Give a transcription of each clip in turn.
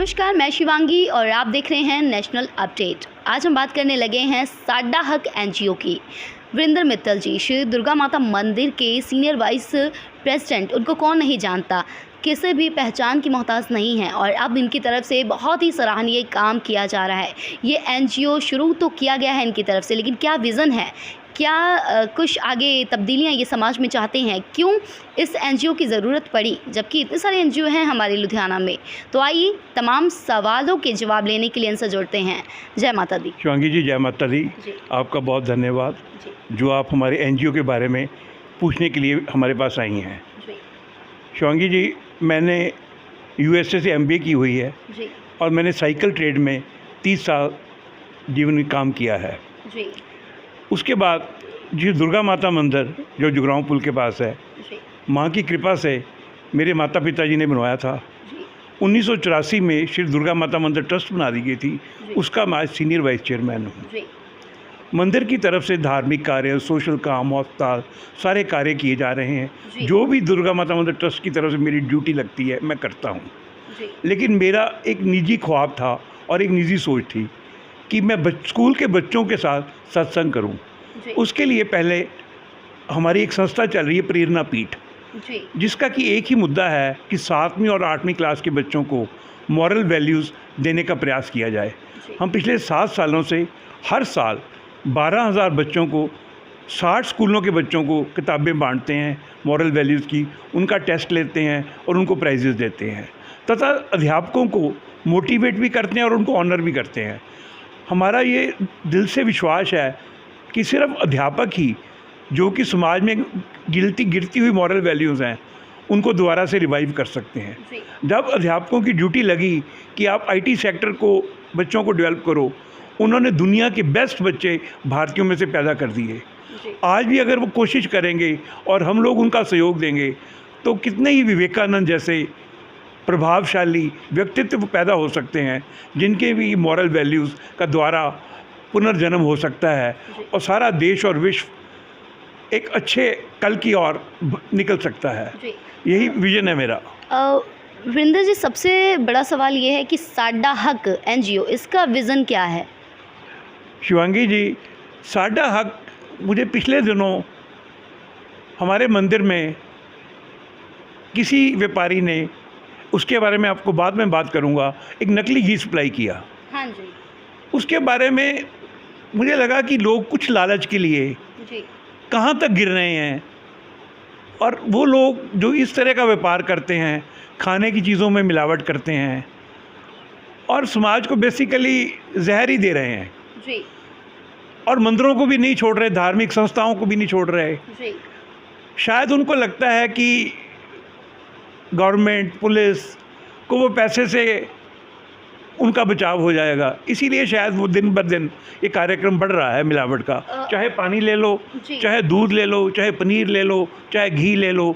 नमस्कार, मैं शिवांगी और आप देख रहे हैं नेशनल अपडेट। आज हम बात करने लगे हैं साडा हक एनजीओ की। वीरेंद्र मित्तल जी श्री दुर्गा माता मंदिर के सीनियर वाइस प्रेसिडेंट, उनको कौन नहीं जानता, किसी भी पहचान की मोहताज नहीं है और अब इनकी तरफ से बहुत ही सराहनीय काम किया जा रहा है। ये एनजीओ शुरू तो किया गया है इनकी तरफ से, लेकिन क्या विज़न है, क्या कुछ आगे तब्दीलियाँ ये समाज में चाहते हैं, क्यों इस एनजीओ की ज़रूरत पड़ी जबकि इतने सारे एनजीओ हैं हमारे लुधियाना में। तो आइए तमाम सवालों के जवाब लेने के लिए इनसे जुड़ते हैं। जय माता दी। शिवांगी जी, जय माता दी। आपका बहुत धन्यवाद जो आप हमारे एनजीओ के बारे में पूछने के लिए हमारे पास आई हैं। शिवांगी जी, मैंने यूएसए से एमबीए की हुई है और मैंने साइकिल ट्रेड में 30 साल जीवन में काम किया है। उसके बाद जी दुर्गा माता मंदिर जो जुगरांव पुल के पास है, माँ की कृपा से मेरे माता पिताजी ने बनवाया था। 1984 में श्री दुर्गा माता मंदिर ट्रस्ट बना दी गई थी, उसका मैं आज सीनियर वाइस चेयरमैन हूँ। मंदिर की तरफ से धार्मिक कार्य, सोशल काम, अस्पताल, सारे कार्य किए जा रहे हैं। जो भी दुर्गा माता मंदिर ट्रस्ट की तरफ से मेरी ड्यूटी लगती है मैं करता हूँ। लेकिन मेरा एक निजी ख्वाब था और एक निजी सोच थी कि मैं स्कूल के बच्चों के साथ सत्संग करूं। उसके लिए पहले हमारी एक संस्था चल रही है, प्रेरणा पीठ, जिसका कि एक ही मुद्दा है कि 7वीं और 8वीं क्लास के बच्चों को मॉरल वैल्यूज़ देने का प्रयास किया जाए। हम पिछले 7 सालों से हर साल 12,000 बच्चों को, 60 स्कूलों के बच्चों को किताबें बांटते हैं मॉरल वैल्यूज़ की, उनका टेस्ट लेते हैं और उनको प्राइजेस देते हैं, तथा अध्यापकों को मोटिवेट भी करते हैं और उनको ऑनर भी करते हैं। हमारा ये दिल से विश्वास है कि सिर्फ अध्यापक ही जो कि समाज में गिरती हुई मॉरल वैल्यूज़ हैं उनको दोबारा से रिवाइव कर सकते हैं। जब अध्यापकों की ड्यूटी लगी कि आप आईटी सेक्टर को बच्चों को डेवलप करो, उन्होंने दुनिया के बेस्ट बच्चे भारतीयों में से पैदा कर दिए। आज भी अगर वो कोशिश करेंगे और हम लोग उनका सहयोग देंगे तो कितने ही विवेकानंद जैसे प्रभावशाली व्यक्तित्व पैदा हो सकते हैं, जिनके भी मॉरल वैल्यूज़ का द्वारा पुनर्जन्म हो सकता है और सारा देश और विश्व एक अच्छे कल की ओर निकल सकता है। यही विजन है मेरा। वीरेंद्र जी, सबसे बड़ा सवाल ये है कि साडा हक एनजीओ, इसका विज़न क्या है? शिवांगी जी, साडा हक, मुझे पिछले दिनों हमारे मंदिर में किसी व्यापारी ने, उसके बारे में आपको बाद में बात करूंगा, एक नकली घी सप्लाई किया। हाँ जी। उसके बारे में मुझे लगा कि लोग कुछ लालच के लिए कहाँ तक गिर रहे हैं, और वो लोग जो इस तरह का व्यापार करते हैं, खाने की चीज़ों में मिलावट करते हैं और समाज को बेसिकली जहर ही दे रहे हैं और मंदिरों को भी नहीं छोड़ रहे, धार्मिक संस्थाओं को भी नहीं छोड़ रहे। शायद उनको लगता है कि गवर्नमेंट, पुलिस को वो पैसे से उनका बचाव हो जाएगा, इसीलिए शायद वो दिन ब दिन ये कार्यक्रम बढ़ रहा है मिलावट का। चाहे पानी ले लो, चाहे दूध ले लो, चाहे पनीर ले लो, चाहे घी ले लो,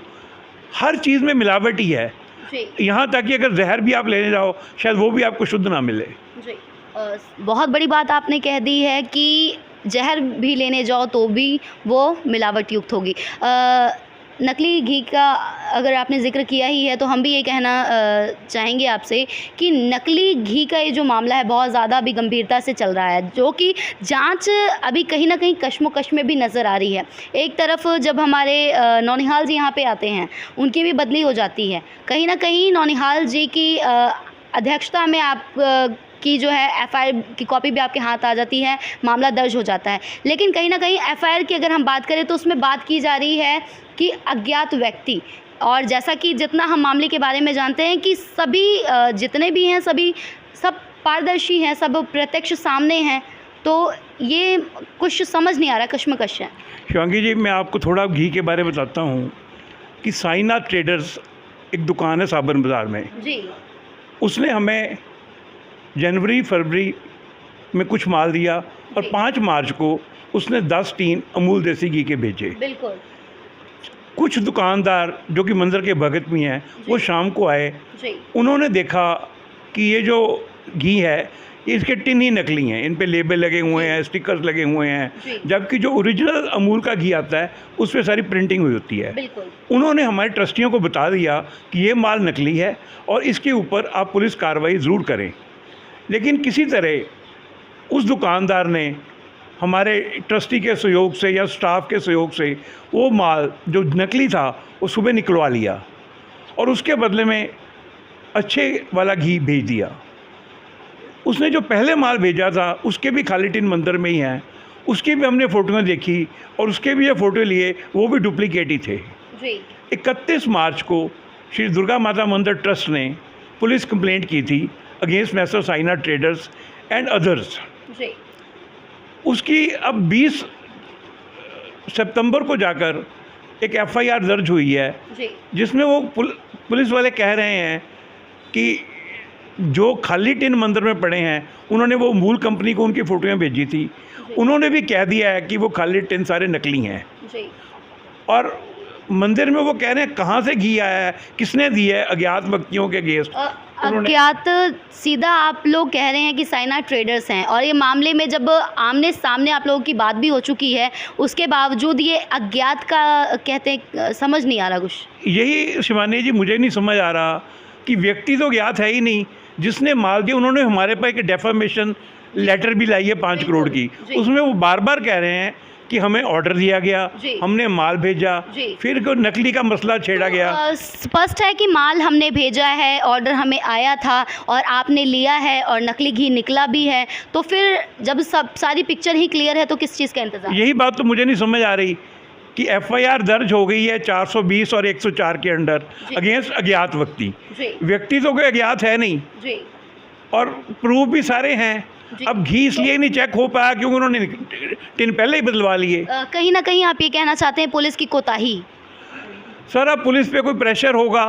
हर चीज़ में मिलावट ही है। यहाँ तक कि अगर जहर भी आप लेने जाओ शायद वो भी आपको शुद्ध ना मिले। बहुत बड़ी बात आपने कह दी है कि जहर भी लेने जाओ तो भी वो मिलावट युक्त होगी। नकली घी का अगर आपने ज़िक्र किया ही है तो हम भी ये कहना चाहेंगे आपसे कि नकली घी का ये जो मामला है बहुत ज़्यादा अभी गंभीरता से चल रहा है, जो कि जांच अभी कहीं ना कहीं कश्मोकश में भी नज़र आ रही है। एक तरफ जब हमारे नौनिहाल जी यहाँ पे आते हैं, उनकी भी बदली हो जाती है, कहीं ना कहीं नौनिहाल जी की अध्यक्षता में आप की जो है एफआईआर की कॉपी भी आपके हाथ आ जाती है, मामला दर्ज हो जाता है। लेकिन कहीं ना कहीं एफआईआर की अगर हम बात करें तो उसमें बात की जा रही है कि अज्ञात व्यक्ति, और जैसा कि जितना हम मामले के बारे में जानते हैं कि सभी जितने भी हैं सब पारदर्शी हैं, सब प्रत्यक्ष सामने हैं, तो ये कुछ समझ नहीं आ रहा, कश्मकश है। शिवांगी जी, मैं आपको थोड़ा घी के बारे में बताता हूँ कि साईनाथ ट्रेडर्स एक दुकान है साबन बाज़ार में जी। उसने हमें जनवरी फरवरी में कुछ माल दिया और 5 मार्च को उसने 10 टीन अमूल देसी घी के भेजे। बिल्कुल। कुछ दुकानदार जो कि मंदिर के भगत भी हैं, वो शाम को आए, उन्होंने देखा कि ये जो घी है इसके टिन ही नकली हैं, इन पे लेबल लगे हुए हैं, स्टिकर्स लगे हुए हैं, जबकि जो ओरिजिनल अमूल का घी आता है उस पर सारी प्रिंटिंग हुई होती है। उन्होंने हमारे ट्रस्टियों को बता दिया कि ये माल नकली है और इसके ऊपर आप पुलिस कार्रवाई ज़रूर करें, लेकिन किसी तरह उस दुकानदार ने हमारे ट्रस्टी के सहयोग से या स्टाफ के सहयोग से वो माल जो नकली था वो सुबह निकलवा लिया और उसके बदले में अच्छे वाला घी भेज दिया। उसने जो पहले माल भेजा था उसके भी खाली टिन मंदिर में ही हैं, उसकी भी हमने फ़ोटोएं देखी और उसके भी जो फ़ोटो लिए वो भी डुप्लीकेट ही थे। 31 मार्च को श्री दुर्गा माता मंदिर ट्रस्ट ने पुलिस कंप्लेंट की थी against masher Saina traders and others. उसकी अब 20 सितंबर को जाकर एक FIR दर्ज हुई है जिसमें वो पुलिस वाले कह रहे हैं कि जो खाली टिन मंदिर में पड़े हैं उन्होंने वो मूल कंपनी को उनकी फ़ोटोएं भेजी थी, उन्होंने भी कह दिया है कि वो खाली टिन सारे नकली हैं। और मंदिर में वो कह रहे हैं कहाँ से घी आया है, किसने दिया है, अज्ञात व्यक्तियों के अगेंस्ट। अज्ञात सीधा आप लोग कह रहे हैं कि साइना ट्रेडर्स हैं, और ये मामले में जब आमने सामने आप लोगों की बात भी हो चुकी है उसके बावजूद ये अज्ञात का कहते हैं, समझ नहीं आ रहा कुछ। यही शिवानी जी मुझे नहीं समझ आ रहा कि व्यक्ति तो ज्ञात है ही नहीं, जिसने माल दिया उन्होंने हमारे पास एक डेफामेशन लेटर भी लाई है 5 करोड़ की, उसमें वो बार बार कह रहे हैं कि हमें ऑर्डर दिया गया, हमने माल भेजा, फिर नकली का मसला छेड़ा गया। स्पष्ट है कि माल हमने भेजा है, ऑर्डर हमें आया था और आपने लिया है और नकली घी निकला भी है, तो फिर जब सब सारी पिक्चर ही क्लियर है तो किस चीज़ का इंतजार? यही बात तो मुझे नहीं समझ आ रही कि FIR दर्ज हो गई है 420 और 104 के अंडर अगेंस्ट अज्ञात व्यक्ति तो कोई अज्ञात है नहीं और प्रूफ भी सारे हैं। अब घी इसलिए नहीं चेक हो पाया क्योंकि उन्होंने टिन पहले ही बदलवा लिए। कहीं ना कहीं आप ये कहना चाहते हैं पुलिस की कोताही? सर अब पुलिस पे कोई प्रेशर होगा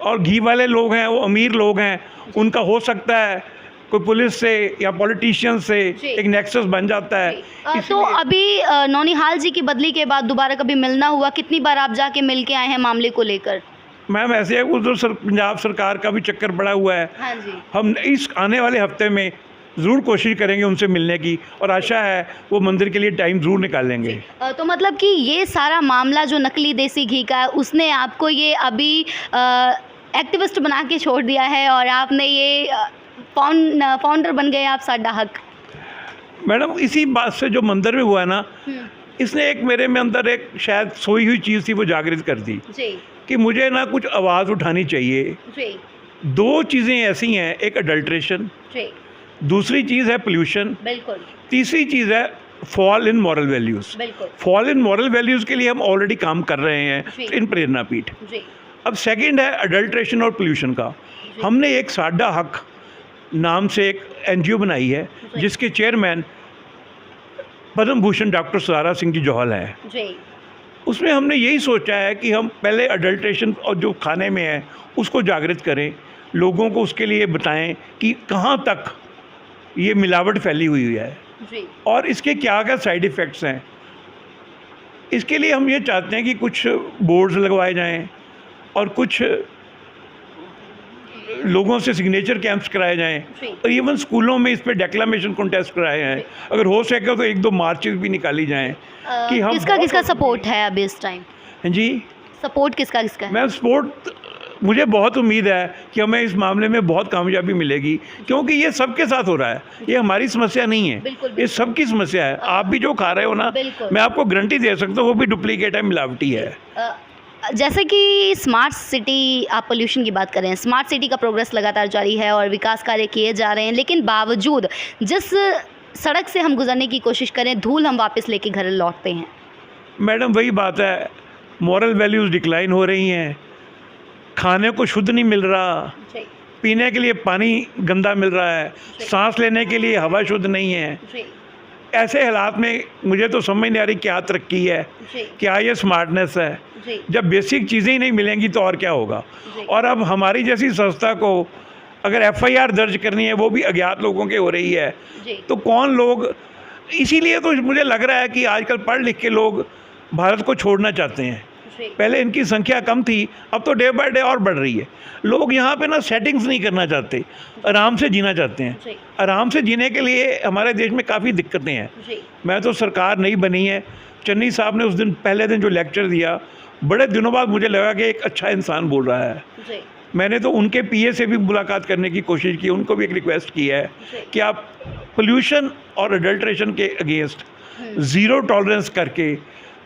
और घी वाले लोग हैं, वो अमीर लोग हैं, उनका हो सकता है कोई पुलिस से या पॉलिटिशियन से एक नेक्सस बन जाता है। तो अभी नौनिहाल जी की बदली के बाद दोबारा कभी मिलना हुआ? कितनी बार आप जाके मिल के आए हैं मामले को लेकर? मैम ऐसे उधर पंजाब सरकार का भी चक्कर पड़ा हुआ है। हाँ जी। हम इस आने वाले हफ्ते में ज़रूर कोशिश करेंगे उनसे मिलने की और आशा है वो मंदिर के लिए टाइम ज़रूर निकालेंगे। तो मतलब कि ये सारा मामला जो नकली देसी घी का है उसने आपको ये अभी एक्टिविस्ट बना के छोड़ दिया है और आपने ये फाउंडर बन गए आप साडा हक? मैडम इसी बात से जो मंदिर में हुआ है ना, इसने एक मेरे में अंदर एक शायद सोई हुई चीज़ थी वो जागृत कर दी कि मुझे ना कुछ आवाज़ उठानी चाहिए। 2 चीज़ें ऐसी हैं, एक अडल्ट्रेशन, दूसरी चीज़ है पोल्यूशन, तीसरी चीज़ है fall in moral values. Fall in moral values के लिए हम ऑलरेडी काम कर रहे हैं इन प्रेरणा पीठ। अब सेकंड है अडल्ट्रेशन और पोल्यूशन का। हमने एक साडा हक नाम से एक NGO बनाई है जिसके चेयरमैन पद्म भूषण डॉक्टर सरारा सिंह जी जौहल हैं। उसमें हमने यही सोचा है कि हम पहले अडल्ट्रेशन और जो खाने में है उसको जागृत करें, लोगों को उसके लिए बताएं कि कहाँ तक ये मिलावट फैली हुई है और इसके क्या क्या साइड इफ़ेक्ट्स हैं। इसके लिए हम ये चाहते हैं कि कुछ बोर्ड्स लगवाए जाएं और कुछ लोगों से सिग्नेचर कैंप्स कराए जाएं और इवन स्कूलों में इस पे डेक्लामेशन कॉन्टेस्ट कराए जाएं। अगर हो सके तो 1-2 मार्चेस भी निकाली जाएं कि हम किसका सपोर्ट है अभी इस टाइम? जी सपोर्ट किसका है? मैं सपोर्ट मुझे बहुत उम्मीद है कि हमें इस मामले में बहुत कामयाबी मिलेगी क्योंकि ये सबके साथ हो रहा है, ये हमारी समस्या नहीं है, ये सबकी समस्या है। आप भी जो खा रहे हो ना, मैं आपको गारंटी दे सकता हूँ वो भी डुप्लीकेट है, मिलावटी है। जैसे कि स्मार्ट सिटी, आप पोल्यूशन की बात करें, स्मार्ट सिटी का प्रोग्रेस लगातार जारी है और विकास कार्य किए जा रहे हैं, लेकिन बावजूद जिस सड़क से हम गुजरने की कोशिश करें धूल हम वापस लेके घर लौटते हैं। मैडम वही बात है, मॉरल वैल्यूज़ डिक्लाइन हो रही हैं, खाने को शुद्ध नहीं मिल रहा, पीने के लिए पानी गंदा मिल रहा है, सांस लेने के लिए हवा शुद्ध नहीं है। ऐसे हालात में मुझे तो समझ नहीं आ रही क्या तरक्की है, क्या ये स्मार्टनेस है। जब बेसिक चीज़ें ही नहीं मिलेंगी तो और क्या होगा। और अब हमारी जैसी संस्था को अगर FIR दर्ज करनी है वो भी अज्ञात लोगों के हो रही है तो कौन लोग, इसीलिए तो मुझे लग रहा है कि आजकल पढ़ लिख के लोग भारत को छोड़ना चाहते हैं पहले इनकी संख्या कम थी, अब तो डे बाय डे और बढ़ रही है। लोग यहाँ पे ना सेटिंग्स नहीं करना चाहते, आराम से जीना चाहते हैं। आराम से जीने के लिए हमारे देश में काफ़ी दिक्कतें हैं। मैं तो सरकार नहीं बनी है, चन्नी साहब ने उस दिन पहले दिन जो लेक्चर दिया, बड़े दिनों बाद मुझे लगा कि एक अच्छा इंसान बोल रहा है। मैंने तो उनके पीए से भी मुलाकात करने की कोशिश की, उनको भी एक रिक्वेस्ट की है कि आप पोल्यूशन और अडल्ट्रेशन के अगेंस्ट ज़ीरो टॉलरेंस करके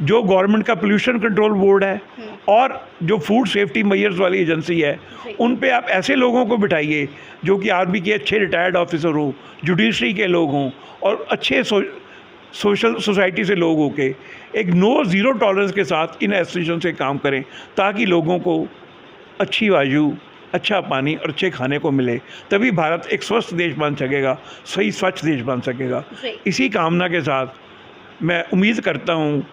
जो गवर्नमेंट का पोल्यूशन कंट्रोल बोर्ड है और जो फूड सेफ्टी मेजर्स वाली एजेंसी है, उन पे आप ऐसे लोगों को बिठाइए जो कि आर्मी के अच्छे रिटायर्ड ऑफिसर हों, जुडिशरी के लोग हों और अच्छे सोशल सोसाइटी से लोग होके एक नो ज़ीरो टॉलरेंस के साथ इन एसोसिएशन से काम करें, ताकि लोगों को अच्छी वायु, अच्छा पानी और अच्छे खाने को मिले। तभी भारत एक स्वस्थ देश बन सकेगा, सही स्वच्छ देश बन सकेगा। इसी कामना के साथ मैं उम्मीद करता हूँ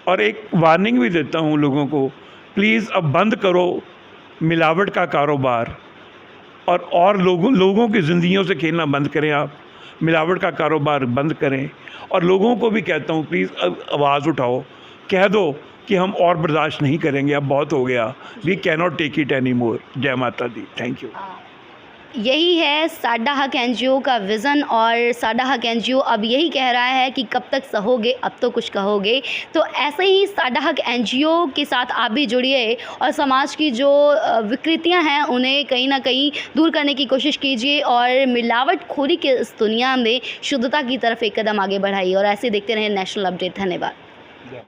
और एक वार्निंग भी देता हूँ लोगों को, प्लीज़ अब बंद करो मिलावट का कारोबार और लोगों की ज़िंदगियों से खेलना बंद करें। आप मिलावट का कारोबार बंद करें और लोगों को भी कहता हूँ, प्लीज़ आवाज़ उठाओ, कह दो कि हम और बर्दाश्त नहीं करेंगे, अब बहुत हो गया, we can not take it any more. जय माता दी, थैंक यू। यही है साडा हक एनजीओ का विज़न और साडा हक एनजीओ अब यही कह रहा है कि कब तक सहोगे, अब तो कुछ कहोगे। तो ऐसे ही साडा हक एनजीओ के साथ आप भी जुड़िए और समाज की जो विकृतियां हैं उन्हें कहीं ना कहीं दूर करने की कोशिश कीजिए और मिलावटखोरी के इस दुनिया में शुद्धता की तरफ एक कदम आगे बढ़ाइए। और ऐसे देखते रहें नेशनल अपडेट। धन्यवाद।